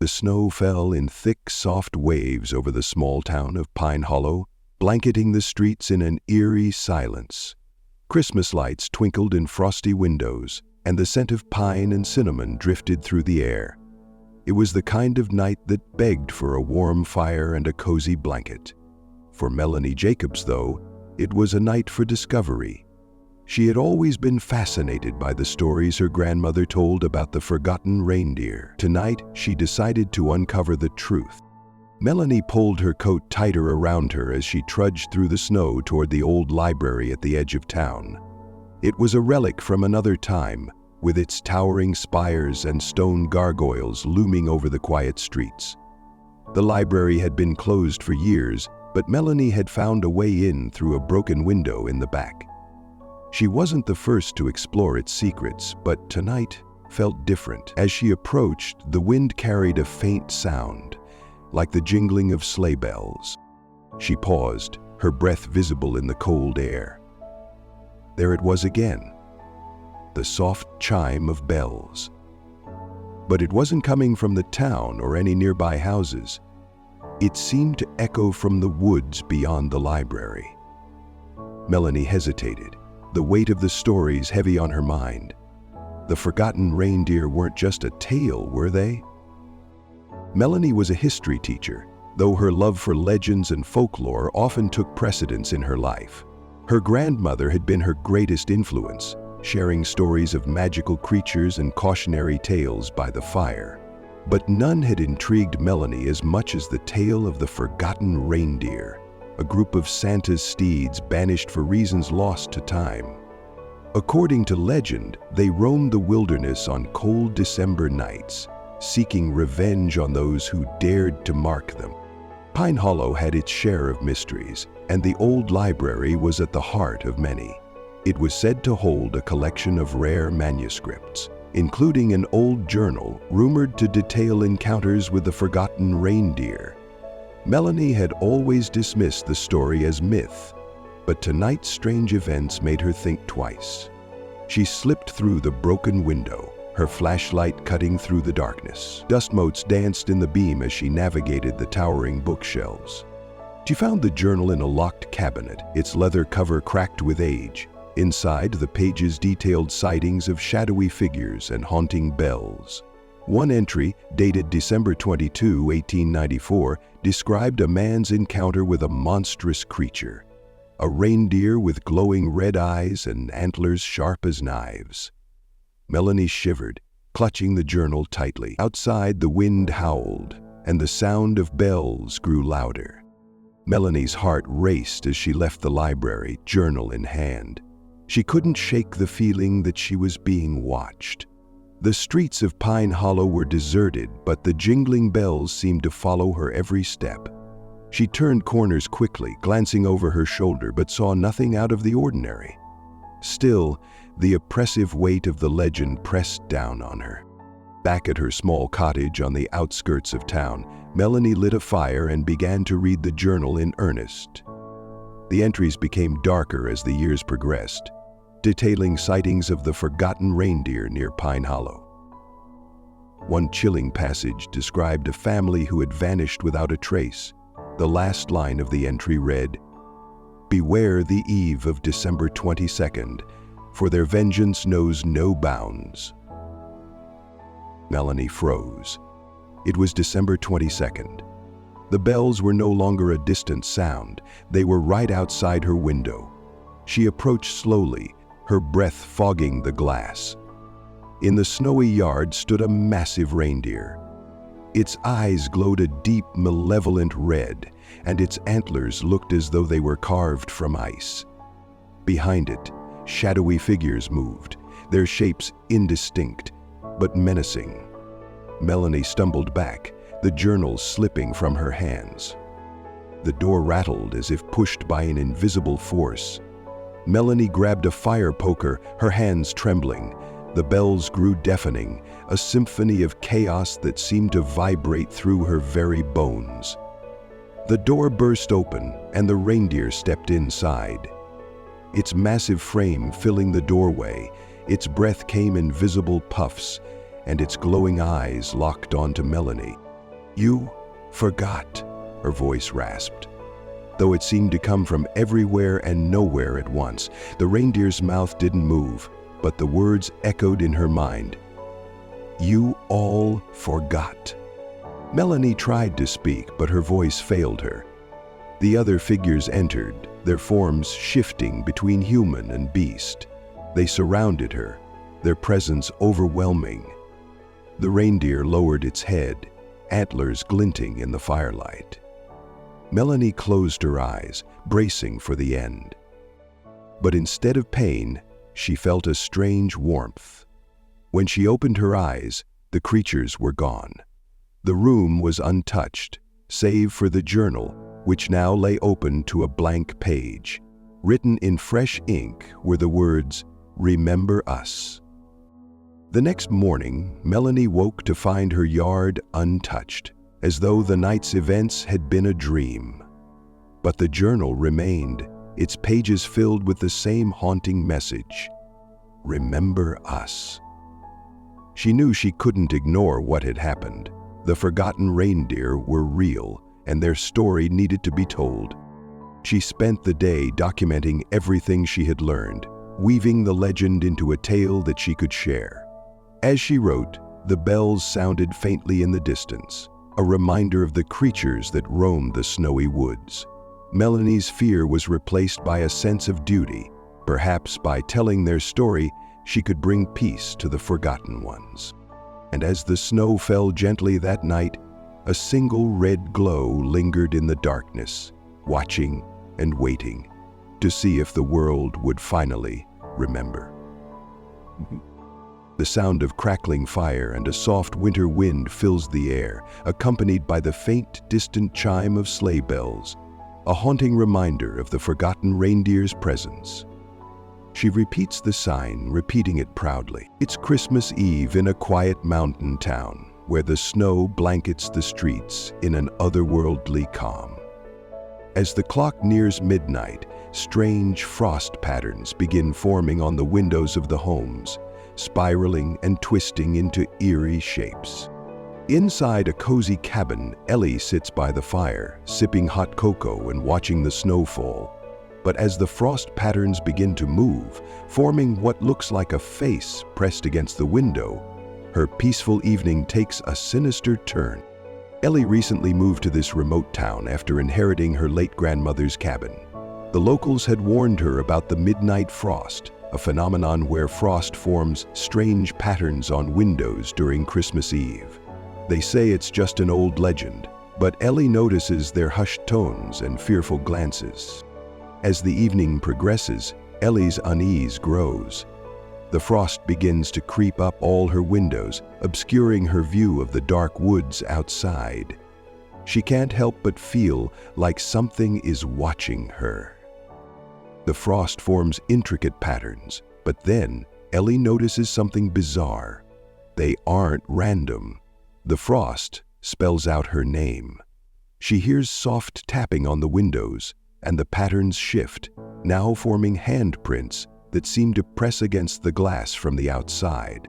The snow fell in thick, soft waves over the small town of Pine Hollow, blanketing the streets in an eerie silence. Christmas lights twinkled in frosty windows, and the scent of pine and cinnamon drifted through the air. It was the kind of night that begged for a warm fire and a cozy blanket. For Melanie Jacobs, though, it was a night for discovery. She had always been fascinated by the stories her grandmother told about the forgotten reindeer. Tonight, she decided to uncover the truth. Melanie pulled her coat tighter around her as she trudged through the snow toward the old library at the edge of town. It was a relic from another time, with its towering spires and stone gargoyles looming over the quiet streets. The library had been closed for years, but Melanie had found a way in through a broken window in the back. She wasn't the first to explore its secrets, but tonight felt different. As she approached, the wind carried a faint sound, like the jingling of sleigh bells. She paused, her breath visible in the cold air. There it was again, the soft chime of bells. But it wasn't coming from the town or any nearby houses. It seemed to echo from the woods beyond the library. Melanie hesitated, the weight of the stories heavy on her mind. The forgotten reindeer weren't just a tale, were they? Melanie was a history teacher, though her love for legends and folklore often took precedence in her life. Her grandmother had been her greatest influence, sharing stories of magical creatures and cautionary tales by the fire. But none had intrigued Melanie as much as the tale of the forgotten reindeer, a group of Santa's steeds banished for reasons lost to time. According to legend, they roamed the wilderness on cold December nights, seeking revenge on those who dared to mark them. Pine Hollow had its share of mysteries, and the old library was at the heart of many. It was said to hold a collection of rare manuscripts, including an old journal rumored to detail encounters with the forgotten reindeer. Melanie had always dismissed the story as myth, but tonight's strange events made her think twice. She slipped through the broken window, her flashlight cutting through the darkness. Dust motes danced in the beam as she navigated the towering bookshelves. She found the journal in a locked cabinet, its leather cover cracked with age. Inside, the pages detailed sightings of shadowy figures and haunting bells. One entry, dated December 22, 1894, described a man's encounter with a monstrous creature, a reindeer with glowing red eyes and antlers sharp as knives. Melanie shivered, clutching the journal tightly. Outside, the wind howled, and the sound of bells grew louder. Melanie's heart raced as she left the library, journal in hand. She couldn't shake the feeling that she was being watched. The streets of Pine Hollow were deserted, but the jingling bells seemed to follow her every step. She turned corners quickly, glancing over her shoulder, but saw nothing out of the ordinary. Still, the oppressive weight of the legend pressed down on her. Back at her small cottage on the outskirts of town, Melanie lit a fire and began to read the journal in earnest. The entries became darker as the years progressed, detailing sightings of the forgotten reindeer near Pine Hollow. One chilling passage described a family who had vanished without a trace. The last line of the entry read, "Beware the eve of December 22nd, for their vengeance knows no bounds." Melanie froze. It was December 22nd. The bells were no longer a distant sound. They were right outside her window. She approached slowly, her breath fogging the glass. In the snowy yard stood a massive reindeer. Its eyes glowed a deep, malevolent red, and its antlers looked as though they were carved from ice. Behind it, shadowy figures moved, their shapes indistinct, but menacing. Melanie stumbled back, the journal slipping from her hands. The door rattled as if pushed by an invisible force. Melanie grabbed a fire poker, her hands trembling. The bells grew deafening, a symphony of chaos that seemed to vibrate through her very bones. The door burst open, and the reindeer stepped inside. Its massive frame filling the doorway, its breath came in visible puffs, and its glowing eyes locked onto Melanie. "You forgot," her voice rasped. Though it seemed to come from everywhere and nowhere at once, the reindeer's mouth didn't move, but the words echoed in her mind. "You all forgot." Melanie tried to speak, but her voice failed her. The other figures entered, their forms shifting between human and beast. They surrounded her, their presence overwhelming. The reindeer lowered its head, antlers glinting in the firelight. Melanie closed her eyes, bracing for the end. But instead of pain, she felt a strange warmth. When she opened her eyes, the creatures were gone. The room was untouched, save for the journal, which now lay open to a blank page. Written in fresh ink were the words, "Remember us." The next morning, Melanie woke to find her yard untouched, as though the night's events had been a dream. But the journal remained, its pages filled with the same haunting message, "Remember us." She knew she couldn't ignore what had happened. The forgotten reindeer were real, and their story needed to be told. She spent the day documenting everything she had learned, weaving the legend into a tale that she could share. As she wrote, the bells sounded faintly in the distance, a reminder of the creatures that roamed the snowy woods. Melanie's fear was replaced by a sense of duty. Perhaps by telling their story, she could bring peace to the forgotten ones. And as the snow fell gently that night, a single red glow lingered in the darkness, watching and waiting to see if the world would finally remember. The sound of crackling fire and a soft winter wind fills the air, accompanied by the faint, distant chime of sleigh bells, a haunting reminder of the forgotten reindeer's presence. She repeats the sign, repeating it proudly. It's Christmas Eve in a quiet mountain town, where the snow blankets the streets in an otherworldly calm. As the clock nears midnight, strange frost patterns begin forming on the windows of the homes, spiraling and twisting into eerie shapes. Inside a cozy cabin, Ellie sits by the fire, sipping hot cocoa and watching the snow fall. But as the frost patterns begin to move, forming what looks like a face pressed against the window, her peaceful evening takes a sinister turn. Ellie recently moved to this remote town after inheriting her late grandmother's cabin. The locals had warned her about the midnight frost, a phenomenon where frost forms strange patterns on windows during Christmas Eve. They say it's just an old legend, but Ellie notices their hushed tones and fearful glances. As the evening progresses, Ellie's unease grows. The frost begins to creep up all her windows, obscuring her view of the dark woods outside. She can't help but feel like something is watching her. The frost forms intricate patterns, but then Ellie notices something bizarre. They aren't random. The frost spells out her name. She hears soft tapping on the windows, and the patterns shift, now forming handprints that seem to press against the glass from the outside.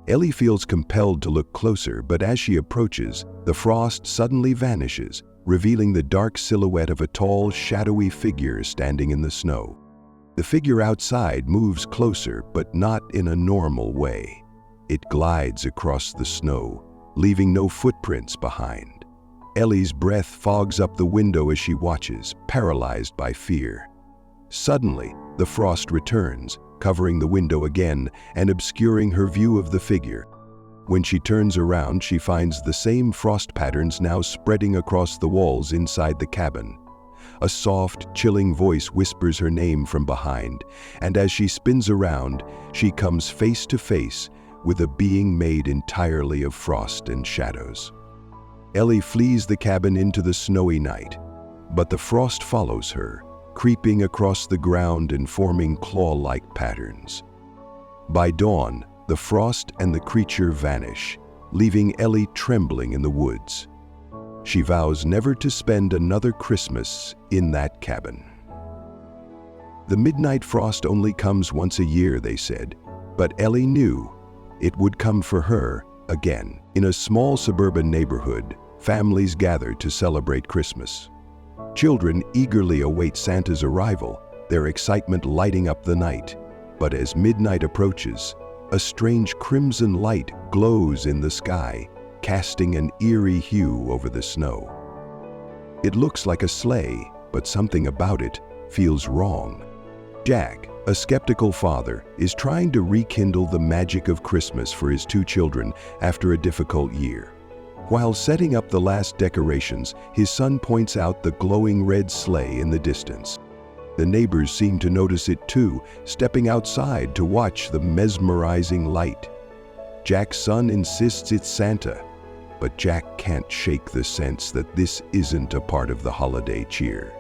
Ellie feels compelled to look closer, but as she approaches, the frost suddenly vanishes, revealing the dark silhouette of a tall, shadowy figure standing in the snow. The figure outside moves closer, but not in a normal way. It glides across the snow, leaving no footprints behind. Ellie's breath fogs up the window as she watches, paralyzed by fear. Suddenly, the frost returns, covering the window again and obscuring her view of the figure. When she turns around, she finds the same frost patterns now spreading across the walls inside the cabin. A soft, chilling voice whispers her name from behind, and as she spins around, she comes face to face with a being made entirely of frost and shadows. Ellie flees the cabin into the snowy night, but the frost follows her, creeping across the ground and forming claw-like patterns. By dawn, the frost and the creature vanish, leaving Ellie trembling in the woods. She vows never to spend another Christmas in that cabin. The midnight frost only comes once a year, they said, but Ellie knew it would come for her again. In a small suburban neighborhood, families gather to celebrate Christmas. Children eagerly await Santa's arrival, their excitement lighting up the night. But as midnight approaches, a strange crimson light glows in the sky, casting an eerie hue over the snow. It looks like a sleigh, but something about it feels wrong. Jack, a skeptical father, is trying to rekindle the magic of Christmas for his two children after a difficult year. While setting up the last decorations, his son points out the glowing red sleigh in the distance. The neighbors seem to notice it too, stepping outside to watch the mesmerizing light. Jack's son insists it's Santa, but Jack can't shake the sense that this isn't a part of the holiday cheer.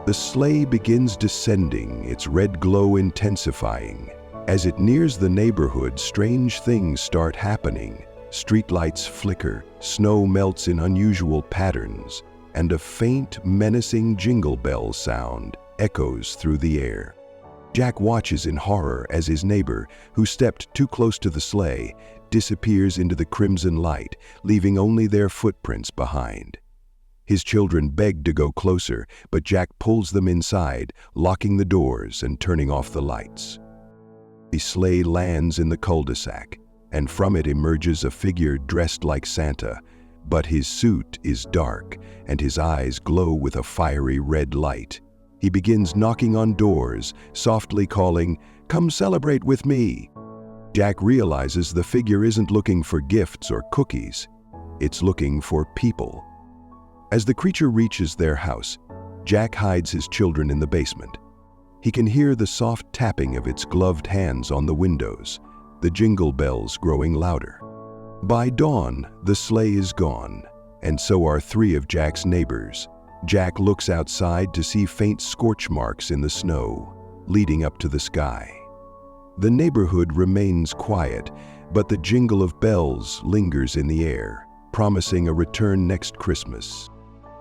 The sleigh begins descending, its red glow intensifying. As it nears the neighborhood, strange things start happening. Streetlights flicker, snow melts in unusual patterns, and a faint, menacing jingle bell sound echoes through the air. Jack watches in horror as his neighbor, who stepped too close to the sleigh, disappears into the crimson light, leaving only their footprints behind. His children beg to go closer, but Jack pulls them inside, locking the doors and turning off the lights. The sleigh lands in the cul-de-sac, and from it emerges a figure dressed like Santa, but his suit is dark and his eyes glow with a fiery red light. He begins knocking on doors, softly calling, "Come celebrate with me." Jack realizes the figure isn't looking for gifts or cookies. It's looking for people. As the creature reaches their house, Jack hides his children in the basement. He can hear the soft tapping of its gloved hands on the windows, the jingle bells growing louder. By dawn, the sleigh is gone, and so are three of Jack's neighbors. Jack looks outside to see faint scorch marks in the snow, leading up to the sky. The neighborhood remains quiet, but the jingle of bells lingers in the air, promising a return next Christmas.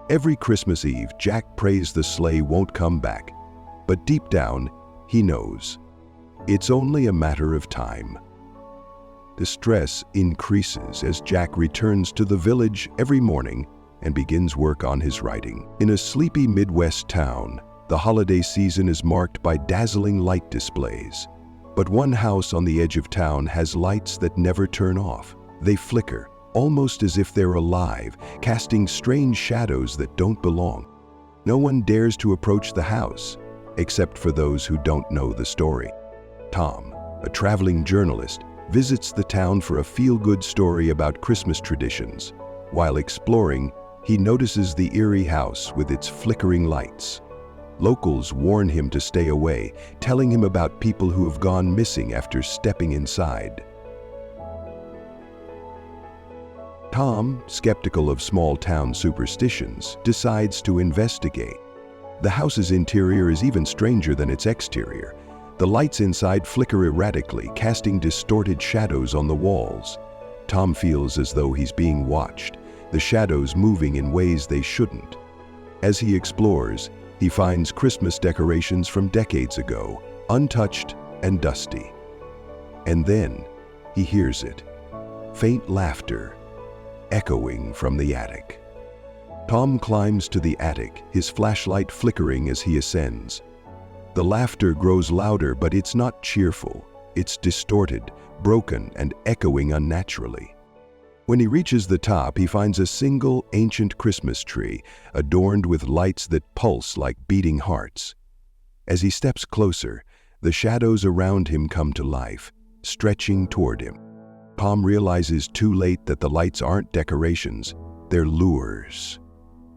Every Christmas Eve, Jack prays the sleigh won't come back, but deep down, he knows. It's only a matter of time. The stress increases as Jack returns to the village every morning and begins work on his writing. In a sleepy Midwest town, the holiday season is marked by dazzling light displays. But one house on the edge of town has lights that never turn off. They flicker, almost as if they're alive, casting strange shadows that don't belong. No one dares to approach the house, except for those who don't know the story. Tom, a traveling journalist, visits the town for a feel-good story about Christmas traditions. While exploring, he notices the eerie house with its flickering lights. Locals warn him to stay away, telling him about people who have gone missing after stepping inside. Tom, skeptical of small-town superstitions, decides to investigate. The house's interior is even stranger than its exterior. The lights inside flicker erratically, casting distorted shadows on the walls. Tom feels as though he's being watched, the shadows moving in ways they shouldn't. As he explores, he finds Christmas decorations from decades ago, untouched and dusty. And then he hears it, faint laughter echoing from the attic. Tom climbs to the attic, his flashlight flickering as he ascends. The laughter grows louder, but it's not cheerful. It's distorted, broken, and echoing unnaturally. When he reaches the top, he finds a single ancient Christmas tree, adorned with lights that pulse like beating hearts. As he steps closer, the shadows around him come to life, stretching toward him. Tom realizes too late that the lights aren't decorations, they're lures.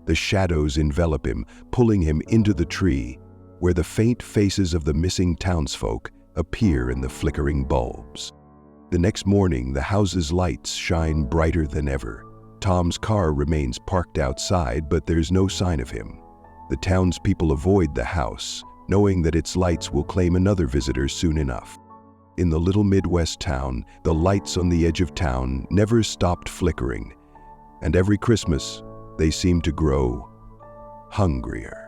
The shadows envelop him, pulling him into the tree, where the faint faces of the missing townsfolk appear in the flickering bulbs. The next morning, the house's lights shine brighter than ever. Tom's car remains parked outside, but there's no sign of him. The townspeople avoid the house, knowing that its lights will claim another visitor soon enough. In the little Midwest town, the lights on the edge of town never stopped flickering, and every Christmas, they seem to grow hungrier.